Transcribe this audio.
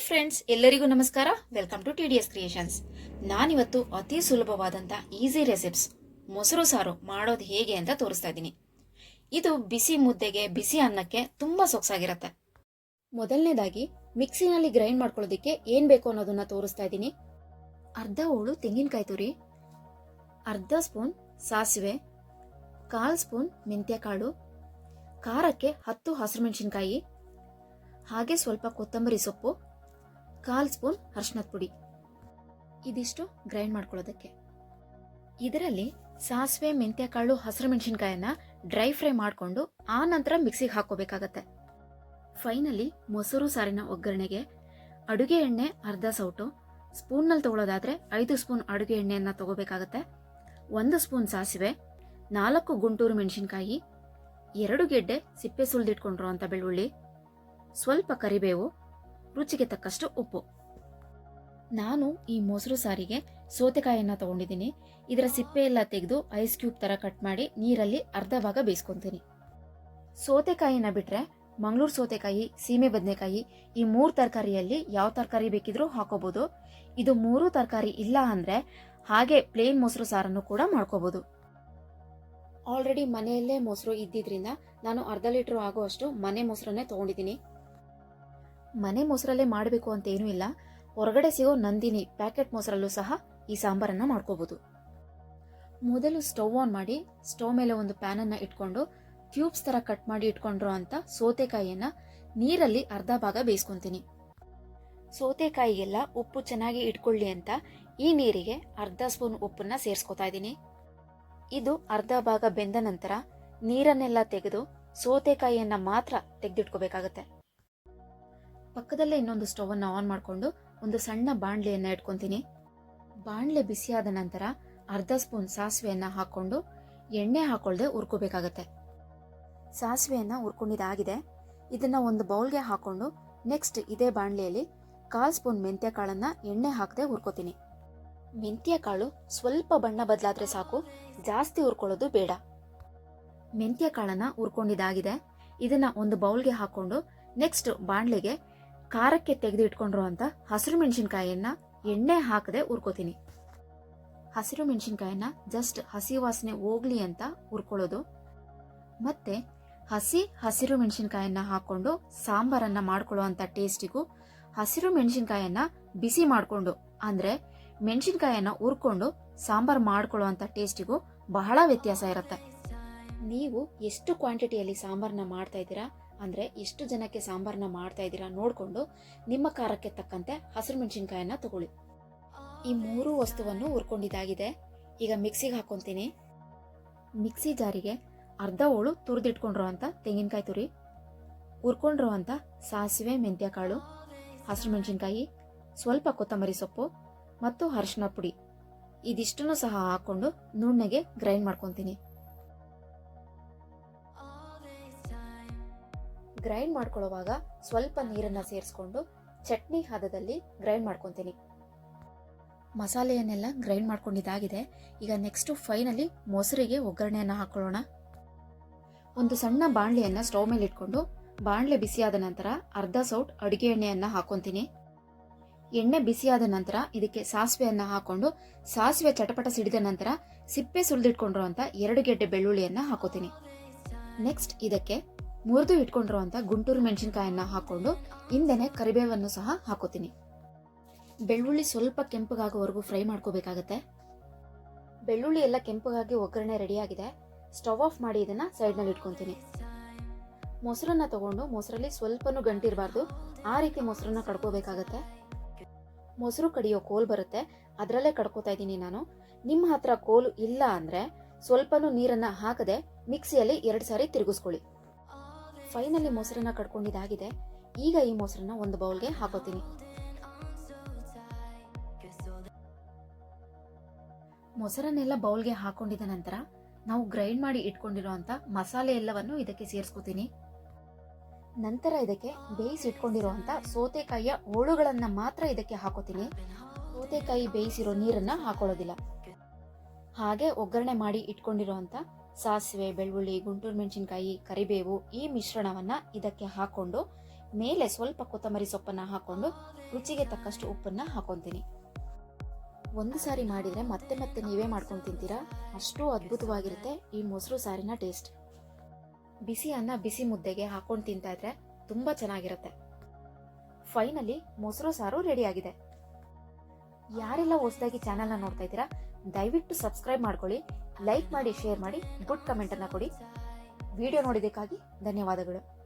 Friends, ಎಲ್ಲರಿಗೂ ನಮಸ್ಕಾರ. Welcome to TDS creations. ನಾನಿವತ್ತು ಅತಿ ಸುಲಭವಾದಂಥ ಈಸಿ ರೆಸಿಪ್ಸ್ ಮೊಸರು ಸಾರು ಮಾಡೋದು ಹೇಗೆ ಅಂತ ತೋರಿಸ್ತಾ ಇದ್ದೀನಿ. ಇದು ಬಿಸಿ ಮುದ್ದೆಗೆ, ಬಿಸಿ ಅನ್ನಕ್ಕೆ ತುಂಬ ಸೊಗಸಾಗಿರುತ್ತೆ. ಮೊದಲನೇದಾಗಿ ಮಿಕ್ಸಿನಲ್ಲಿ ಗ್ರೈಂಡ್ ಮಾಡ್ಕೊಳ್ಳೋದಕ್ಕೆ ಏನು ಬೇಕು ಅನ್ನೋದನ್ನ ತೋರಿಸ್ತಾ ಇದ್ದೀನಿ. ಅರ್ಧ ಹೋಳು ತೆಂಗಿನಕಾಯಿ ತುರಿ, ಅರ್ಧ ಸ್ಪೂನ್ ಸಾಸಿವೆ, 1/4 ಸ್ಪೂನ್ ಮೆಂತ್ಯಕಾಳು, ಖಾರಕ್ಕೆ 10 ಹಸಿರು ಮೆಣಸಿನಕಾಯಿ, ಹಾಗೆ ಸ್ವಲ್ಪ ಕೊತ್ತಂಬರಿ ಸೊಪ್ಪು, 1/4 ಸ್ಪೂನ್ ಅರಿಶಿನದ ಪುಡಿ. ಇದಿಷ್ಟು ಗ್ರೈಂಡ್ ಮಾಡ್ಕೊಳ್ಳೋದಕ್ಕೆ. ಇದರಲ್ಲಿ ಸಾಸಿವೆ, ಮೆಂತ್ಯಕಾಳು, ಹಸಿರು ಮೆಣಸಿನಕಾಯನ್ನ ಡ್ರೈ ಫ್ರೈ ಮಾಡಿಕೊಂಡು ಆ ನಂತರ ಮಿಕ್ಸಿಗೆ ಹಾಕೋಬೇಕಾಗತ್ತೆ. ಫೈನಲಿ ಮೊಸರು ಸಾರಿನ ಒಗ್ಗರಣೆಗೆ ಅಡುಗೆ ಎಣ್ಣೆ ಅರ್ಧ ಸೌಟು, ಸ್ಪೂನ್ನಲ್ಲಿ ತಗೊಳ್ಳೋದಾದ್ರೆ 5 ಸ್ಪೂನ್ ಅಡುಗೆ ಎಣ್ಣೆಯನ್ನ ತಗೋಬೇಕಾಗತ್ತೆ. 1 ಸ್ಪೂನ್ ಸಾಸಿವೆ, 4 ಗುಂಟೂರು ಮೆಣಸಿನಕಾಯಿ, 2 ಗೆಡ್ಡೆ ಸಿಪ್ಪೆ ಸುಲಿದಿಟ್ಕೊಂಡಿರೋ ಅಂತ ಬೆಳ್ಳುಳ್ಳಿ, ಸ್ವಲ್ಪ ಕರಿಬೇವು, ರುಚಿಗೆ ತಕ್ಕಷ್ಟು ಉಪ್ಪು. ನಾನು ಈ ಮೊಸರು ಸಾರಿಗೆ ಸೌತೆಕಾಯಿಯನ್ನ ತಗೊಂಡಿದ್ದೀನಿ. ಇದರ ಸಿಪ್ಪೆ ಎಲ್ಲ ತೆಗೆದು ಐಸ್ ಕ್ಯೂಬ್ ತರ ಕಟ್ ಮಾಡಿ ನೀರಲ್ಲಿ ಅರ್ಧ ಭಾಗ ಬೇಯಿಸ್ಕೊಂತೀನಿ. ಸೌತೆಕಾಯಿನ ಬಿಟ್ರೆ ಮಂಗಳೂರು ಸೌತೆಕಾಯಿ, ಸೀಮೆ ಬದನೆಕಾಯಿ, ಈ 3 ತರಕಾರಿಯಲ್ಲಿ ಯಾವ ತರಕಾರಿ ಬೇಕಿದ್ರೂ ಹಾಕೋಬಹುದು. ಇದು 3 ತರಕಾರಿ ಇಲ್ಲ ಅಂದ್ರೆ ಹಾಗೆ ಪ್ಲೇನ್ ಮೊಸರು ಸಾರನ್ನು ಕೂಡ ಮಾಡ್ಕೋಬಹುದು. ಆಲ್ರೆಡಿ ಮನೆಯಲ್ಲೇ ಮೊಸರು ಇದ್ದಿದ್ರಿಂದ ನಾನು ಅರ್ಧ ಲೀಟರ್ ಆಗುವಷ್ಟು ಮನೆ ಮೊಸರನ್ನೇ ತಗೊಂಡಿದ್ದೀನಿ. ಮನೆ ಮೊಸರಲ್ಲೇ ಮಾಡಬೇಕು ಅಂತ ಏನೂ ಇಲ್ಲ. ಹೊರಗಡೆ ಸಿಗೋ ನಂದಿನಿ ಪ್ಯಾಕೆಟ್ ಮೊಸರಲ್ಲೂ ಸಹ ಈ ಸಾಂಬಾರನ್ನ ಮಾಡ್ಕೋಬಹುದು. ಮೊದಲು ಸ್ಟವ್ ಆನ್ ಮಾಡಿ ಸ್ಟವ್ ಮೇಲೆ ಒಂದು ಪ್ಯಾನ್ ಅನ್ನ ಇಟ್ಕೊಂಡು ಕ್ಯೂಬ್ಸ್ ತರ ಕಟ್ ಮಾಡಿ ಇಟ್ಕೊಂಡಿರೋ ಅಂತ ಸೌತೆಕಾಯಿಯನ್ನ ನೀರಲ್ಲಿ ಅರ್ಧ ಭಾಗ ಬೇಯಿಸ್ಕೊಂತೀನಿ. ಸೌತೆಕಾಯಿಗೆಲ್ಲ ಉಪ್ಪು ಚೆನ್ನಾಗಿ ಇಟ್ಕೊಳ್ಳಿ ಅಂತ ಈ ನೀರಿಗೆ ಅರ್ಧ ಸ್ಪೂನ್ ಉಪ್ಪನ್ನ ಸೇರಿಸ್ಕೊತಾ ಇದ್ದೀನಿ. ಇದು ಅರ್ಧ ಭಾಗ ಬೆಂದ ನಂತರ ನೀರನ್ನೆಲ್ಲ ತೆಗೆದು ಸೌತೆಕಾಯಿಯನ್ನ ಮಾತ್ರ ತೆಗೆದಿಟ್ಕೋಬೇಕಾಗತ್ತೆ. ಪಕ್ಕದಲ್ಲೇ ಇನ್ನೊಂದು ಸ್ಟವ್ ಅನ್ನ ಆನ್ ಮಾಡಿಕೊಂಡು ಒಂದು ಸಣ್ಣ ಬಾಣಲೆಯನ್ನ ಇಟ್ಕೊಂತೀನಿ. ಬಾಣಲೆ ಬಿಸಿಯಾದ ನಂತರ ಅರ್ಧ ಸ್ಪೂನ್ ಸಾಸಿವೆಯನ್ನ ಹಾಕೊಂಡು ಎಣ್ಣೆ ಹಾಕೊಳ್ಳದೆ ಹುರ್ಕೋಬೇಕಾಗತ್ತೆ. ಸಾಸಿವೆಯನ್ನ ಹುರ್ಕೊಂಡಿದ್ದಾಗಿದೆ. ಇದನ್ನ ಒಂದು ಬೌಲ್ಗೆ ಹಾಕೊಂಡು ನೆಕ್ಸ್ಟ್ ಇದೇ ಬಾಣಲೆಯಲ್ಲಿ 1/4 ಸ್ಪೂನ್ ಮೆಂತ್ಯ ಕಾಳನ್ನ ಎಣ್ಣೆ ಹಾಕದೆ ಹುರ್ಕೋತೀನಿ. ಮೆಂತ್ಯ ಕಾಳು ಸ್ವಲ್ಪ ಬಣ್ಣ ಬದಲಾದ್ರೆ ಸಾಕು, ಜಾಸ್ತಿ ಹುರ್ಕೊಳ್ಳೋದು ಬೇಡ. ಮೆಂತ್ಯ ಕಾಳನ್ನ ಹುರ್ಕೊಂಡಿದ್ದಾಗಿದೆ. ಇದನ್ನ ಒಂದು ಬೌಲ್ಗೆ ಹಾಕೊಂಡು ನೆಕ್ಸ್ಟ್ ಬಾಣಲೆಗೆ ಖಾರಕ್ಕೆ ತೆಗೆದು ಇಟ್ಕೊಂಡಿರುವಂತ ಹಸಿರು ಮೆಣಸಿನಕಾಯಿಯನ್ನ ಎಣ್ಣೆ ಹಾಕದೆ ಹುರ್ಕೋತೀನಿ. ಹಸಿರು ಮೆಣಸಿನಕಾಯಿನ ಜಸ್ಟ್ ಹಸಿ ವಾಸನೆ ಹೋಗ್ಲಿ ಅಂತ ಹುರ್ಕೊಳ್ಳೋದು. ಮತ್ತೆ ಹಸಿರು ಮೆಣಸಿನಕಾಯನ್ನ ಹಾಕೊಂಡು ಸಾಂಬಾರನ್ನ ಮಾಡ್ಕೊಳ್ಳುವಂತ ಟೇಸ್ಟಿಗೂ ಹಸಿರು ಮೆಣಸಿನಕಾಯನ್ನ ಬಿಸಿ ಮಾಡ್ಕೊಂಡು ಅಂದ್ರೆ ಮೆಣಸಿನಕಾಯನ್ನ ಹುರ್ಕೊಂಡು ಸಾಂಬಾರ್ ಮಾಡ್ಕೊಳ್ಳುವಂತ ಟೇಸ್ಟಿಗೂ ಬಹಳ ವ್ಯತ್ಯಾಸ ಇರುತ್ತೆ. ನೀವು ಎಷ್ಟು ಕ್ವಾಂಟಿಟಿಯಲ್ಲಿ ಸಾಂಬಾರನ್ನ ಮಾಡ್ತಾ ಇದ್ದೀರಾ ಅಂದ್ರೆ ಎಷ್ಟು ಜನಕ್ಕೆ ಸಾಂಬಾರನ್ನ ಮಾಡ್ತಾ ಇದ್ದೀರಾ ನೋಡ್ಕೊಂಡು ನಿಮ್ಮ ಖಾರಕ್ಕೆ ತಕ್ಕಂತೆ ಹಸಿರು ಮೆಣಸಿನಕಾಯನ್ನ ತಗೊಳ್ಳಿ. ಈ 3 ವಸ್ತುವನ್ನು ಹುರ್ಕೊಂಡಿದ್ದಾಗಿದೆ. ಈಗ ಮಿಕ್ಸಿಗೆ ಹಾಕೊಂತೀನಿ. ಮಿಕ್ಸಿ ಜಾರಿಗೆ ಅರ್ಧ ಹೋಳು ತುರಿದಿಟ್ಕೊಂಡಿರುವಂತ ತೆಂಗಿನಕಾಯಿ ತುರಿ, ಹುರ್ಕೊಂಡಿರುವಂತ ಸಾಸಿವೆ, ಮೆಂತ್ಯಕಾಳು, ಹಸಿರು ಮೆಣಸಿನಕಾಯಿ, ಸ್ವಲ್ಪ ಕೊತ್ತಂಬರಿ ಸೊಪ್ಪು ಮತ್ತು ಅರಿಶಿನ ಪುಡಿ ಇದಿಷ್ಟನ್ನು ಸಹ ಹಾಕೊಂಡು ನುಣ್ಣಗೆ ಗ್ರೈಂಡ್ ಮಾಡ್ಕೊಂತೀನಿ. ಗ್ರೈಂಡ್ ಮಾಡ್ಕೊಳ್ಳುವಾಗ ಸ್ವಲ್ಪ ನೀರನ್ನ ಸೇರಿಸ್ಕೊಂಡು ಚಟ್ನಿ ಹದದಲ್ಲಿ ಗ್ರೈಂಡ್ ಮಾಡ್ಕೊಂತೀನಿ. ಮಸಾಲೆಯನ್ನೆಲ್ಲ ಗ್ರೈಂಡ್ ಮಾಡ್ಕೊಂಡಿದ್ದಾಗಿದೆ. ಈಗ ನೆಕ್ಸ್ಟ್ ಫೈನಲಿ ಮೊಸರಿಗೆ ಒಗ್ಗರಣೆಯನ್ನ ಹಾಕೊಳ್ಳೋಣ. ಒಂದು ಸಣ್ಣ ಬಾಣಲೆಯನ್ನ ಸ್ಟವ್ ಮೇಲೆ ಇಟ್ಕೊಂಡು ಬಾಣಲೆ ಬಿಸಿಯಾದ ನಂತರ ಅರ್ಧ ಸೌಟ್ ಅಡುಗೆ ಎಣ್ಣೆಯನ್ನ ಹಾಕೊಂತೀನಿ. ಎಣ್ಣೆ ಬಿಸಿಯಾದ ನಂತರ ಇದಕ್ಕೆ ಸಾಸಿವೆಯನ್ನ ಹಾಕೊಂಡು ಸಾಸಿವೆ ಚಟಪಟ ಸಿಡಿದ ನಂತರ ಸಿಪ್ಪೆ ಸುಲಿದಿಟ್ಕೊಂಡಿರುವಂತ 2 ಗೆಡ್ಡೆ ಬೆಳ್ಳುಳ್ಳಿಯನ್ನ ಹಾಕೋತೀನಿ. ನೆಕ್ಸ್ಟ್ ಇದಕ್ಕೆ ಮುರಿದು ಇಟ್ಕೊಂಡಿರುವಂತ ಗುಂಟೂರು ಮೆಣಸಿನಕಾಯನ್ನ ಹಾಕೊಂಡು ಹಿಂದೆನೆ ಕರಿಬೇವನ್ನು ಸಹ ಹಾಕೋತೀನಿ. ಬೆಳ್ಳುಳ್ಳಿ ಸ್ವಲ್ಪ ಕೆಂಪಗಾಗೋವರೆಗೂ ಫ್ರೈ ಮಾಡ್ಕೋಬೇಕಾಗತ್ತೆ. ಬೆಳ್ಳುಳ್ಳಿ ಎಲ್ಲ ಕೆಂಪಗಾಗಿ ಒಗ್ಗರಣೆ ರೆಡಿ ಆಗಿದೆ. ಸ್ಟವ್ ಆಫ್ ಮಾಡಿ ಇದನ್ನ ಸೈಡ್ ನಲ್ಲಿ ಇಟ್ಕೊಂತೀನಿ. ಮೊಸರನ್ನ ತಗೊಂಡು ಮೊಸರಲ್ಲಿ ಸ್ವಲ್ಪನೂ ಗಂಟಿರಬಾರ್ದು, ಆ ರೀತಿ ಮೊಸರನ್ನ ಕಡ್ಕೋಬೇಕಾಗತ್ತೆ. ಮೊಸರು ಕಡಿಯೋ ಕೋಲ್ ಬರುತ್ತೆ, ಅದರಲ್ಲೇ ಕಡ್ಕೋತಾ ಇದ್ದೀನಿ ನಾನು. ನಿಮ್ಮ ಹತ್ರ ಕೋಲು ಇಲ್ಲ ಅಂದ್ರೆ ಸ್ವಲ್ಪನೂ ನೀರನ್ನ ಹಾಕದೆ ಮಿಕ್ಸಿಯಲ್ಲಿ 2 ಸಾರಿ ತಿರುಗಿಸ್ಕೊಳ್ಳಿ. ಫೈನಲಿ ಮೊಸರನ್ನ ಕಡ್ಕೊಂಡಿದ್ದಾಗಿದೆ. ಈಗ ಈ ಮೊಸರನ್ನ ಒಂದು ಬೌಲ್ಗೆ ಹಾಕೋತೀನಿ. ಮೊಸರನ್ನೆಲ್ಲ ಬೌಲ್ಗೆ ಹಾಕೊಂಡಿದ ನಂತರ ನಾವು ಗ್ರೈಂಡ್ ಮಾಡಿ ಇಟ್ಕೊಂಡಿರುವಂತ ಮಸಾಲೆ ಎಲ್ಲವನ್ನು ಇದಕ್ಕೆ ಸೇರಿಸ್ಕೋತೀನಿ. ನಂತರ ಇದಕ್ಕೆ ಬೇಯಿಸಿ ಇಟ್ಕೊಂಡಿರುವಂತ ಸೌತೆಕಾಯಿಯ ಹೋಳುಗಳನ್ನ ಮಾತ್ರ ಇದಕ್ಕೆ ಹಾಕೋತೀನಿ. ಸೌತೆಕಾಯಿ ಬೇಯಿಸಿರೋ ನೀರನ್ನ ಹಾಕೊಳ್ಳೋದಿಲ್ಲ. ಹಾಗೆ ಒಗ್ಗರಣೆ ಮಾಡಿ ಇಟ್ಕೊಂಡಿರುವಂತ ಸಾಸಿವೆ, ಬೆಳ್ಳುಳ್ಳಿ, ಗುಂಟೂರು ಮೆಣಸಿನಕಾಯಿ, ಕರಿಬೇವು ಈ ಮಿಶ್ರಣವನ್ನ ಇದಕ್ಕೆ ಹಾಕೊಂಡು ಮೇಲೆ ಸ್ವಲ್ಪ ಕೊತ್ತಂಬರಿ ಸೊಪ್ಪನ್ನ ಹಾಕೊಂಡು ರುಚಿಗೆ ತಕ್ಕಷ್ಟು ಉಪ್ಪನ್ನ ಹಾಕೊಂತೀನಿ. ಒಂದು ಸಾರಿ ಮಾಡಿದ್ರೆ ಮತ್ತೆ ಮತ್ತೆ ನೀವೇ ಮಾಡ್ಕೊಂಡು ತಿಂತೀರಾ, ಅಷ್ಟು ಅದ್ಭುತವಾಗಿರುತ್ತೆ ಈ ಮೊಸರು ಸಾರಿನ ಟೇಸ್ಟ್. ಬಿಸಿ ಅನ್ನ ಬಿಸಿ ಮುದ್ದೆಗೆ ಹಾಕೊಂಡು ತಿಂತಾ ಇದ್ರೆ ತುಂಬಾ ಚೆನ್ನಾಗಿರುತ್ತೆ. ಫೈನಲಿ ಮೊಸರು ಸಾರು ರೆಡಿ ಆಗಿದೆ. ಯಾರೆಲ್ಲ ಹೊಸದಾಗಿ ಚಾನೆಲ್ನ ನೋಡ್ತಾ ಇದ್ದೀರಾ ದಯವಿಟ್ಟು ಸಬ್ಸ್ಕ್ರೈಬ್ ಮಾಡ್ಕೊಳ್ಳಿ, ಲೈಕ್ ಮಾಡಿ, ಶೇರ್ ಮಾಡಿ, ಗುಡ್ ಕಮೆಂಟ್ ಅನ್ನ ಕೊಡಿ. ವಿಡಿಯೋ ನೋಡಿದ್ದಕ್ಕಾಗಿ ಧನ್ಯವಾದಗಳು.